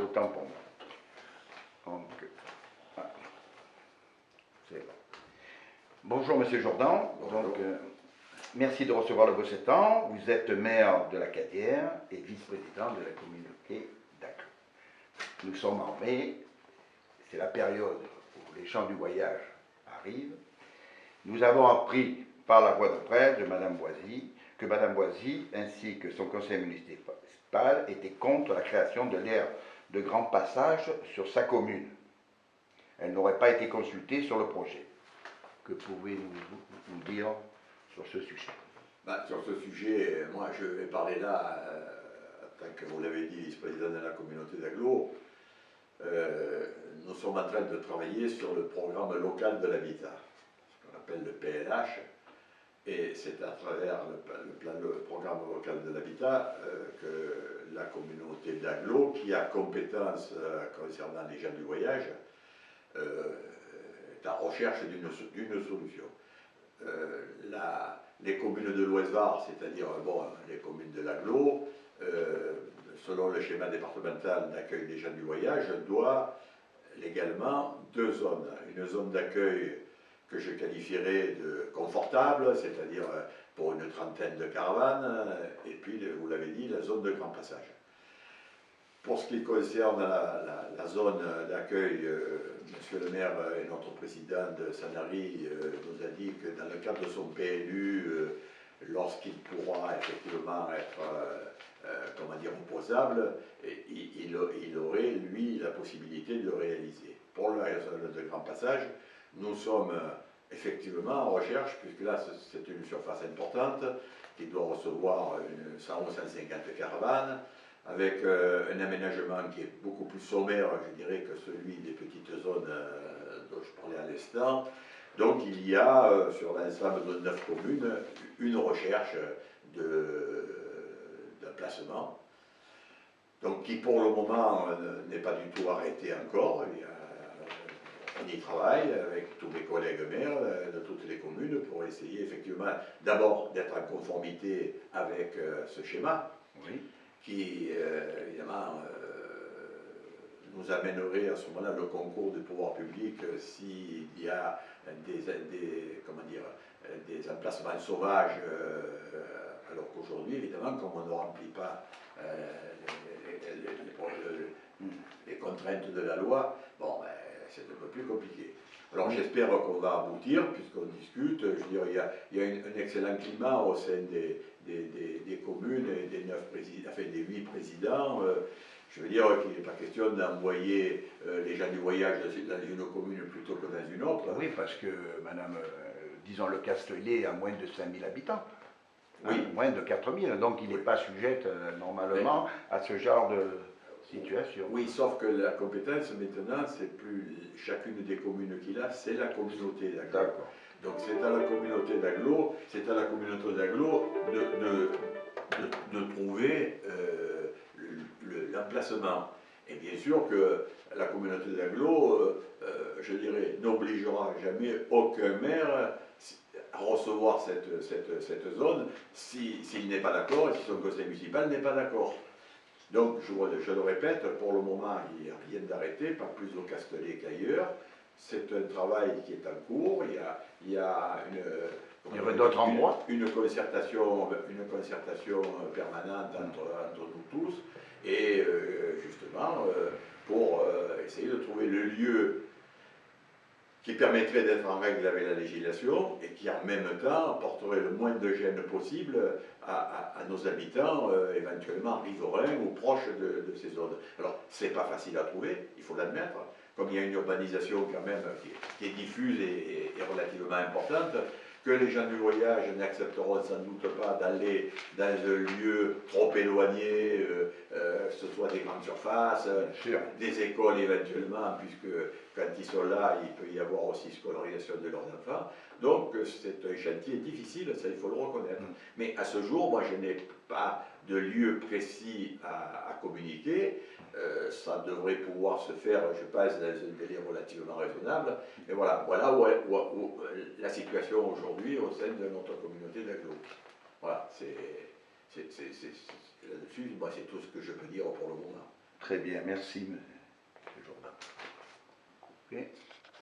autant pour moi. Donc, voilà. C'est bon. Bonjour Monsieur Jourdan. Bonjour. Donc, merci de recevoir le Bossetan. Vous êtes maire de la Cadière et vice-président de la communauté d'Aglo. Nous sommes en mai, c'est la période où les gens du voyage arrivent. Nous avons appris par la voie de presse de Madame Boisy que Madame Boisy ainsi que son conseil municipal étaient contre la création de l'aire de grand passage sur sa commune. Elle n'aurait pas été consultée sur le projet. Que pouvez-vous nous dire sur ce sujet? Sur ce sujet, moi je vais parler là, en tant que vous l'avez dit, vice-président de la communauté d'Aglo. Nous sommes en train de travailler sur le programme local de l'habitat, ce qu'on appelle le PLH, et c'est à travers le programme local de l'habitat que la communauté d'Aglo, qui a compétence concernant les gens du voyage, est en recherche d'une solution. Les communes de l'Ouest-Var, c'est-à-dire les communes de l'Aglo, selon le schéma départemental d'accueil des gens du voyage, doit légalement deux zones. Une zone d'accueil que je qualifierais de confortable, c'est-à-dire pour une trentaine de caravanes, et puis, vous l'avez dit, la zone de grand passage. Pour ce qui concerne la zone d'accueil, Monsieur le maire et notre président de Sanary nous a dit que dans le cadre de son PLU, lorsqu'il pourra effectivement être opposable, il aurait, lui, la possibilité de le réaliser. Pour la zone de grand passage, nous sommes effectivement en recherche, puisque là c'est une surface importante qui doit recevoir 100 ou 150 caravanes, avec un aménagement qui est beaucoup plus sommaire, je dirais, que celui des petites zones dont je parlais à l'instant. Donc il y a, sur l'ensemble de 9 communes, une recherche d'un placement, donc qui pour le moment n'est pas du tout arrêté encore. On y travaille avec tous mes collègues maires de toutes les communes pour essayer effectivement d'abord d'être en conformité avec ce schéma. Oui. Qui, évidemment, nous amènerait à ce moment-là le concours du pouvoir public s'il y a des emplacements sauvages, alors qu'aujourd'hui, évidemment, comme on ne remplit pas les contraintes de la loi, c'est un peu plus compliqué. Alors j'espère qu'on va aboutir, puisqu'on discute. Je veux dire, il y a un excellent climat au sein des communes et des 8 présidents. Je veux dire qu'il n'est pas question d'envoyer les gens du voyage dans une commune plutôt que dans une autre. Oui, parce que Madame, disons, le Castellet a moins de 5000 habitants. Oui. Hein, moins de 4000, donc il n'est pas sujet normalement à ce genre de situation. Oui, sauf que la compétence maintenant, c'est plus chacune des communes qu'il a, c'est la communauté d'Aglo. D'accord. Donc c'est à la communauté d'Aglo, de trouver l'emplacement. Et bien sûr que la communauté d'Aglo, je dirais, n'obligera jamais aucun maire à recevoir cette zone s'il n'est pas d'accord et si son conseil municipal n'est pas d'accord. Donc, je le répète, pour le moment, il n'y a rien d'arrêté, pas plus au Castellet qu'ailleurs. C'est un travail qui est en cours. Il y a d'autres endroits. Une concertation permanente entre nous tous. Et justement, pour essayer de trouver le lieu qui permettrait d'être en règle avec la législation et qui en même temps apporterait le moins de gêne possible à nos habitants, éventuellement riverains ou proches de ces zones. Alors, c'est pas facile à trouver, il faut l'admettre, comme il y a une urbanisation quand même qui est diffuse et relativement importante, que les gens du voyage n'accepteront sans doute pas d'aller dans un lieu trop éloigné, que ce soit des grandes surfaces, des écoles éventuellement, puisque quand ils sont là, il peut y avoir aussi scolarisation de leurs enfants. Donc c'est un chantier difficile, ça il faut le reconnaître. Mais à ce jour, moi je n'ai pas de lieu précis à communiquer. Ça devrait pouvoir se faire, je pense, dans un délai relativement raisonnable. Mais voilà où la situation aujourd'hui au sein de notre communauté d'Aglo. Voilà, là-dessus, moi, c'est tout ce que je peux dire pour le moment. Très bien, merci, M. Jourdain. Ok.